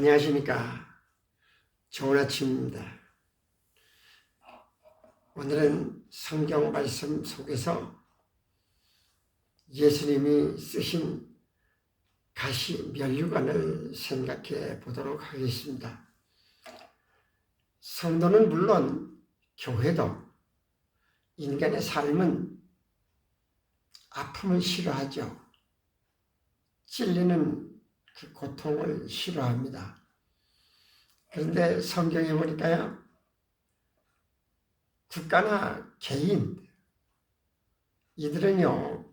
안녕하십니까. 좋은 아침입니다. 오늘은 성경 말씀 속에서 예수님이 쓰신 가시 면류관을 생각해 보도록 하겠습니다. 성도는 물론 교회도 인간의 삶은 아픔을 싫어하죠. 찔리는 그 고통을 싫어합니다. 그런데 성경에 보니까요, 국가나 개인, 이들은요,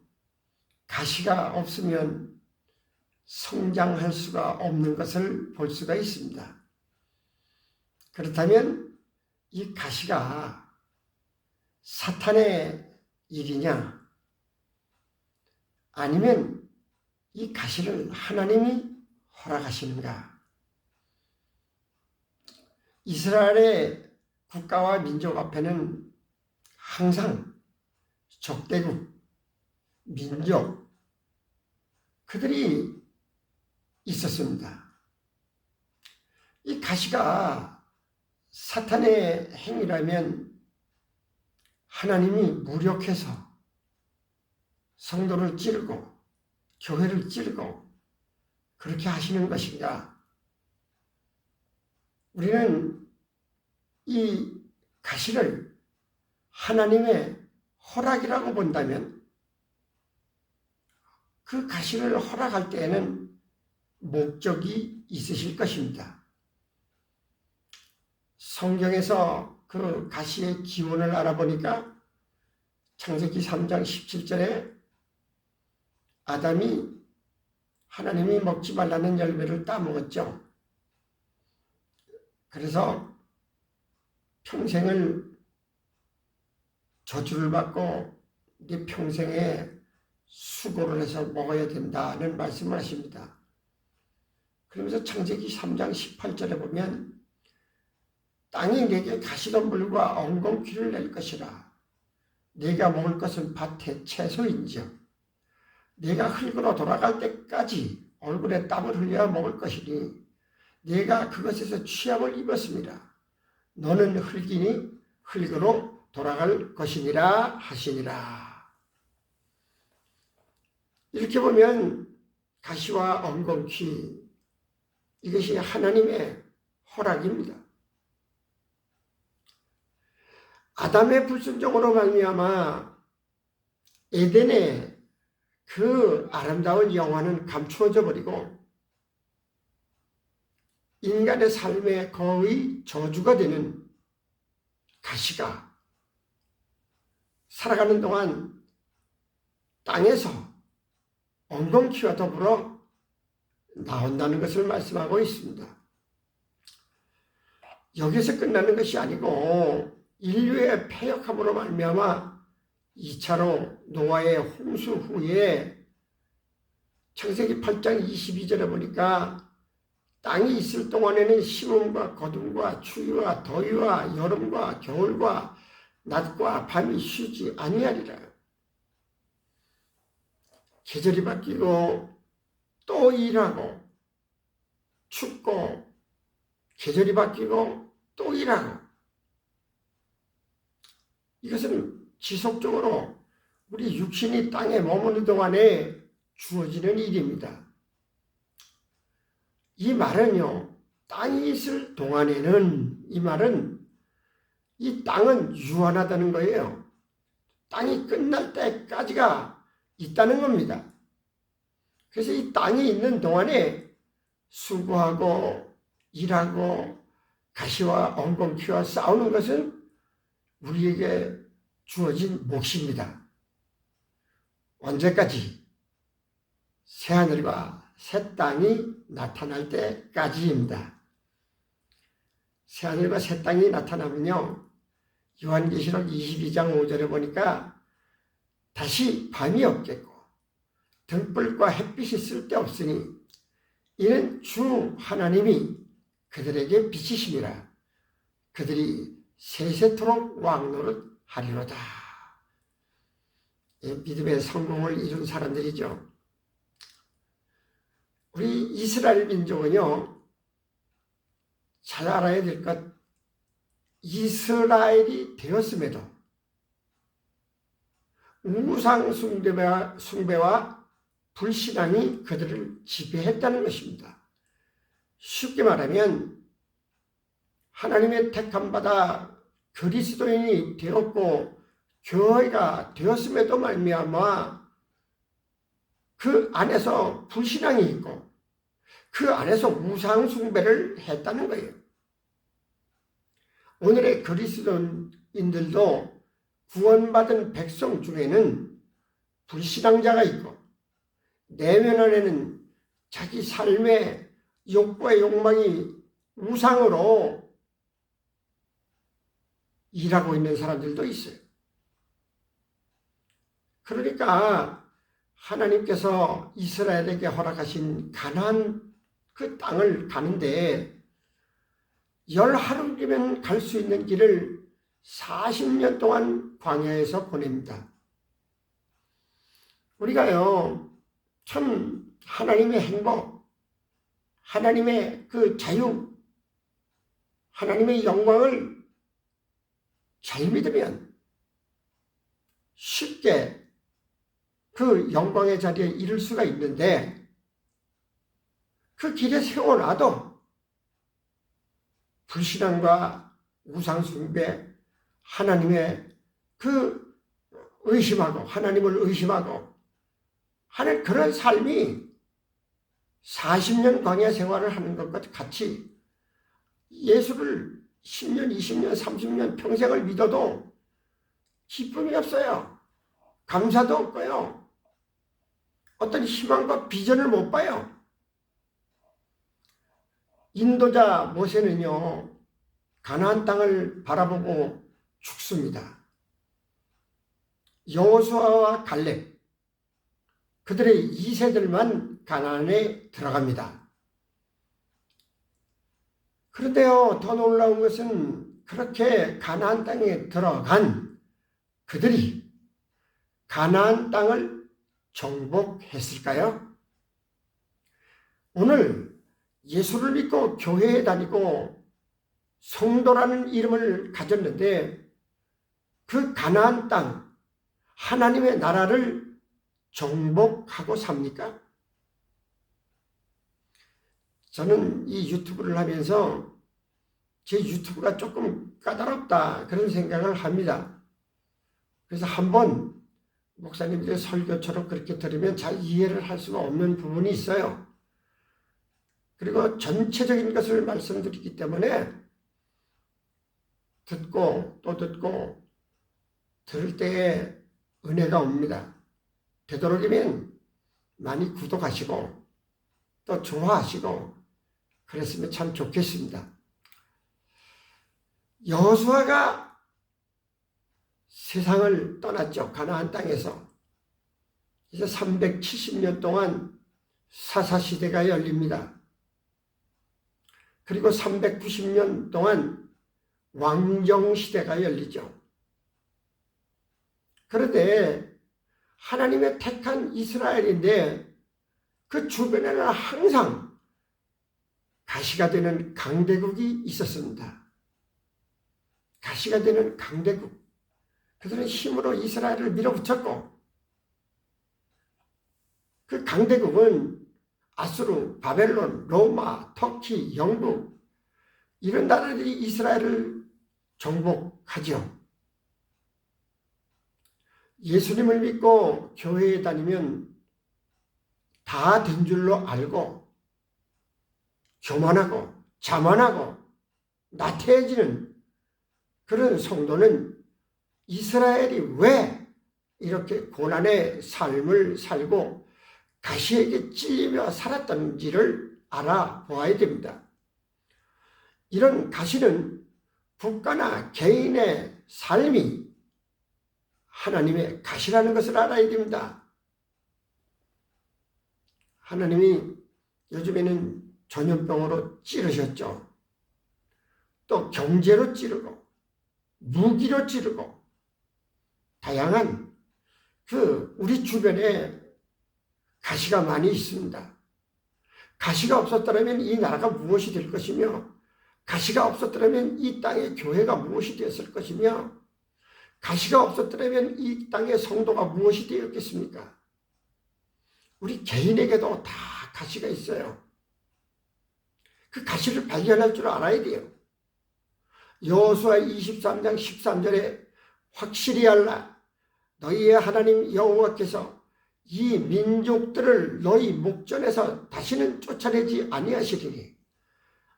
가시가 없으면 성장할 수가 없는 것을 볼 수가 있습니다. 그렇다면 이 가시가 사탄의 일이냐, 아니면 이 가시를 하나님이 허락하시는가? 이스라엘의 국가와 민족 앞에는 항상 적대국, 민족, 그들이 있었습니다. 이 가시가 사탄의 행위라면 하나님이 무력해서 성도를 찌르고 교회를 찌르고 그렇게 하시는 것인가? 우리는 이 가시를 하나님의 허락이라고 본다면 그 가시를 허락할 때에는 목적이 있으실 것입니다. 성경에서 그 가시의 기원을 알아보니까 창세기 3장 17절에 아담이 하나님이 먹지 말라는 열매를 따먹었죠. 그래서 평생을 저주를 받고 네 평생에 수고를 해서 먹어야 된다는 말씀을 하십니다. 그러면서 창세기 3장 18절에 보면 땅이 내게 가시덤불과 엉겅퀴를 낼 것이라. 네가 먹을 것은 밭의 채소인지요. 네가 흙으로 돌아갈 때까지 얼굴에 땀을 흘려 먹을 것이니 네가 그것에서 취함을 입었습니다. 너는 흙이니 흙으로 돌아갈 것이니라 하시니라. 이렇게 보면 가시와 엉겅퀴, 이것이 하나님의 허락입니다. 아담의 불순종으로 말미암아 에덴의 그 아름다운 영화는 감추어져 버리고 인간의 삶에 거의 저주가 되는 가시가 살아가는 동안 땅에서 엉겅퀴와 더불어 나온다는 것을 말씀하고 있습니다. 여기서 끝나는 것이 아니고 인류의 패역함으로 말미암아 2차로 노아의 홍수 후에 창세기 8장 22절에 보니까 땅이 있을 동안에는 심음과 거둠과 추위와 더위와 여름과 겨울과 낮과 밤이 쉬지 아니하리라. 계절이 바뀌고 또 일하고 춥고 계절이 바뀌고 또 일하고, 이것은 지속적으로 우리 육신이 땅에 머무는 동안에 주어지는 일입니다. 이 말은요, 땅이 있을 동안에는, 이 말은 이 땅은 유한하다는 거예요. 땅이 끝날 때까지가 있다는 겁니다. 그래서 이 땅이 있는 동안에 수고하고 일하고 가시와 엉겅퀴와 싸우는 것은 우리에게 주어진 몫입니다. 언제까지? 새하늘과 새 땅이 나타날 때까지입니다. 새하늘과 새 땅이 나타나면요, 요한계시록 22장 5절에 보니까 다시 밤이 없겠고 등불과 햇빛이 쓸데없으니 이는 주 하나님이 그들에게 빛이심이라. 그들이 세세토록 왕노릇 하리로다. 믿음의 성공을 이룬 사람들이죠. 우리 이스라엘 민족은요, 잘 알아야 될 것, 이스라엘이 되었음에도 우상 숭배와 불신앙이 그들을 지배했다는 것입니다. 쉽게 말하면 하나님의 택함받아 그리스도인이 되었고 교회가 되었음에도 말미암아 그 안에서 불신앙이 있고 그 안에서 우상 숭배를 했다는 거예요. 오늘의 그리스도인들도 구원받은 백성 중에는 불신앙자가 있고 내면 안에는 자기 삶의 욕구와 욕망이 우상으로 일하고 있는 사람들도 있어요. 그러니까 하나님께서 이스라엘에게 허락하신 가나안 그 땅을 가는데 10하루이면 갈 수 있는 길을 40년 동안 광야에서 보냅니다. 우리가요, 참 하나님의 행복, 하나님의 그 자유, 하나님의 영광을 잘 믿으면 쉽게 그 영광의 자리에 이를 수가 있는데 그 길에 세워놔도 불신앙과 우상숭배, 하나님의 그 의심하고 하나님을 의심하고 하는 그런 삶이 40년 광야 생활을 하는 것과 같이 예수를 10년, 20년, 30년 평생을 믿어도 기쁨이 없어요. 감사도 없고요. 어떤 희망과 비전을 못 봐요. 인도자 모세는요, 가나안 땅을 바라보고 죽습니다. 여호수아와 갈렙, 그들의 2세들만 가나안에 들어갑니다. 그런데요, 더 놀라운 것은 그렇게 가나안 땅에 들어간 그들이 가나안 땅을 정복했을까요? 오늘 예수를 믿고 교회에 다니고 성도라는 이름을 가졌는데 그 가나안 땅, 하나님의 나라를 정복하고 삽니까? 저는 이 유튜브를 하면서 제 유튜브가 조금 까다롭다 그런 생각을 합니다. 그래서 한번 목사님들의 설교처럼 그렇게 들으면 잘 이해를 할 수가 없는 부분이 있어요. 그리고 전체적인 것을 말씀드리기 때문에 듣고 또 듣고 들을 때에 은혜가 옵니다. 되도록이면 많이 구독하시고 또 좋아하시고 그랬으면 참 좋겠습니다. 여호수아가 세상을 떠났죠. 가나안 땅에서. 이제 370년 동안 사사시대가 열립니다. 그리고 390년 동안 왕정시대가 열리죠. 그런데 하나님의 택한 이스라엘인데 그 주변에는 항상 가시가 되는 강대국이 있었습니다. 가시가 되는 강대국. 그들은 힘으로 이스라엘을 밀어붙였고 그 강대국은 아수르, 바벨론, 로마, 터키, 영국 이런 나라들이 이스라엘을 정복하죠. 예수님을 믿고 교회에 다니면 다 된 줄로 알고 교만하고 자만하고 나태해지는 그런 성도는 이스라엘이 왜 이렇게 고난의 삶을 살고 가시에게 찔리며 살았던지를 알아보아야 됩니다. 이런 가시는 국가나 개인의 삶이 하나님의 가시라는 것을 알아야 됩니다. 하나님이 요즘에는 전염병으로 찌르셨죠. 또 경제로 찌르고 무기로 찌르고 다양한 우리 주변에 가시가 많이 있습니다. 가시가 없었더라면 이 나라가 무엇이 될 것이며 가시가 없었더라면 이 땅의 교회가 무엇이 되었을 것이며 가시가 없었더라면 이 땅의 성도가 무엇이 되었겠습니까? 우리 개인에게도 다 가시가 있어요. 그 가시를 발견할 줄 알아야 돼요. 여호수아 23장 13절에 확실히 알라. 너희의 하나님 여호와께서 이 민족들을 너희 목전에서 다시는 쫓아내지 아니하시리니.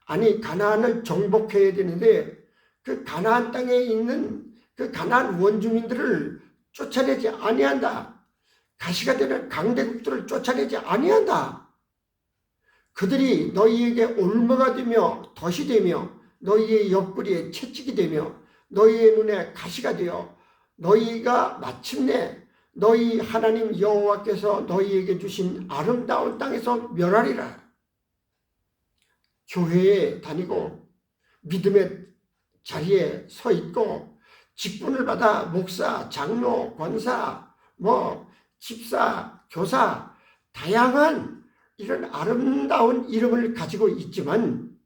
아니 가나안을 정복해야 되는데 그 가나안 땅에 있는 그 가나안 원주민들을 쫓아내지 아니한다. 가시가 되는 강대국들을 쫓아내지 아니한다. 그들이 너희에게 올무가 되며 덫이 되며 너희의 옆구리에 채찍이 되며 너희의 눈에 가시가 되어 너희가 마침내 너희 하나님 여호와께서 너희에게 주신 아름다운 땅에서 멸하리라. 교회에 다니고 믿음의 자리에 서 있고 직분을 받아 목사, 장로, 권사, 집사, 교사 다양한 이런 아름다운 이름을 가지고 있지만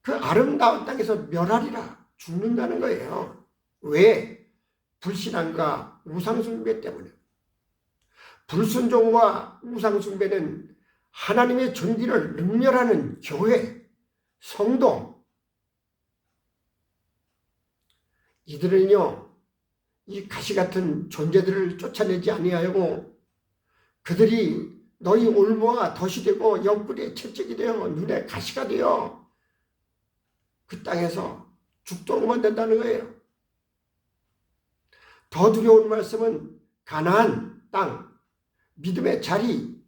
그 아름다운 땅에서 멸하리라. 죽는다는 거예요. 왜? 불신앙과 우상숭배 때문에. 불순종과 우상숭배는 하나님의 존귀를 능멸하는 교회, 성도, 이들은요 이 가시같은 존재들을 쫓아내지 아니하고 그들이 너희 올무와 덫이 되고 옆구리에 채찍이 되어 눈에 가시가 되어 그 땅에서 죽도록 만든다는 거예요. 더 두려운 말씀은 가나안 땅, 믿음의 자리,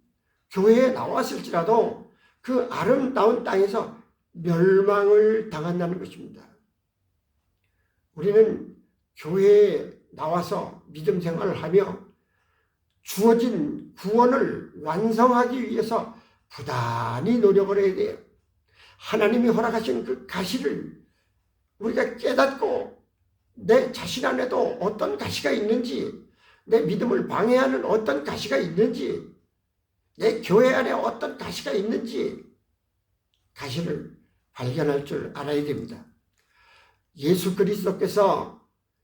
교회에 나왔을지라도 그 아름다운 땅에서 멸망을 당한다는 것입니다. 우리는 교회에 나와서 믿음 생활을 하며 주어진 구원을 완성하기 위해서 부단히 노력을 해야 돼요. 하나님이 허락하신 그 가시를 우리가 깨닫고 내 자신 안에도 어떤 가시가 있는지, 내 믿음을 방해하는 어떤 가시가 있는지, 내 교회 안에 어떤 가시가 있는지 가시를 발견할 줄 알아야 됩니다. 예수 그리스도께서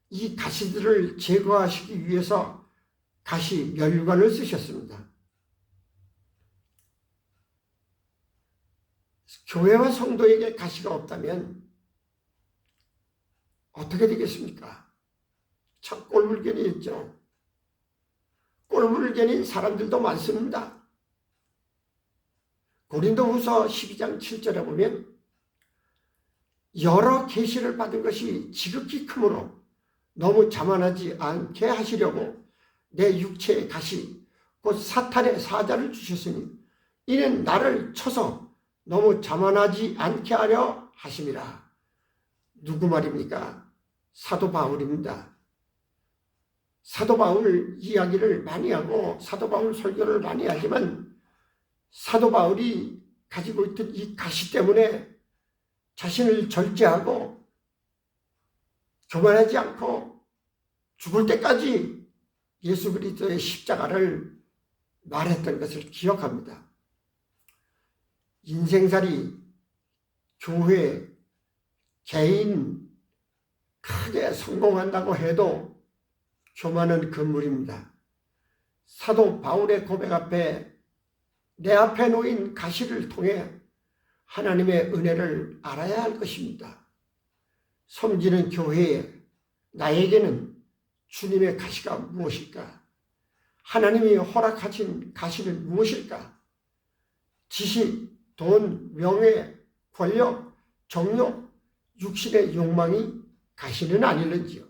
이 가시들을 제거하시기 위해서 가시 멸관을 쓰셨습니다. 교회와 성도에게 가시가 없다면 어떻게 되겠습니까? 참 꼴불견이 있죠. 꼴불견인 사람들도 많습니다. 고린도후서 12장 7절에 보면 여러 계시를 받은 것이 지극히 크므로 너무 자만하지 않게 하시려고 내 육체의 가시 곧 사탄의 사자를 주셨으니 이는 나를 쳐서 너무 자만하지 않게 하려 하심이라. 누구 말입니까? 사도 바울입니다. 사도 바울 이야기를 많이 하고 사도 바울 설교를 많이 하지만 사도 바울이 가지고 있던 이 가시 때문에 자신을 절제하고 교만하지 않고 죽을 때까지 예수 그리스도의 십자가를 말했던 것을 기억합니다. 인생살이, 교회, 개인 크게 성공한다고 해도 교만은 금물입니다. 사도 바울의 고백 앞에 내 앞에 놓인 가시를 통해 하나님의 은혜를 알아야 할 것입니다. 섬기는 교회에 나에게는 주님의 가시가 무엇일까? 하나님이 허락하신 가시는 무엇일까? 지식, 돈, 명예, 권력, 정욕, 육신의 욕망이 가시는 아닐는지요.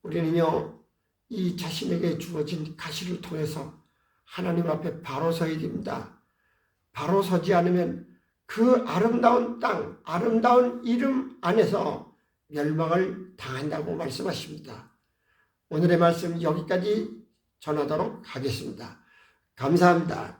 우리는요, 이 자신에게 주어진 가시를 통해서 하나님 앞에 바로 서야 됩니다. 바로 서지 않으면 그 아름다운 땅, 아름다운 이름 안에서 멸망을 당한다고 말씀하십니다. 오늘의 말씀 여기까지 전하도록 하겠습니다. 감사합니다.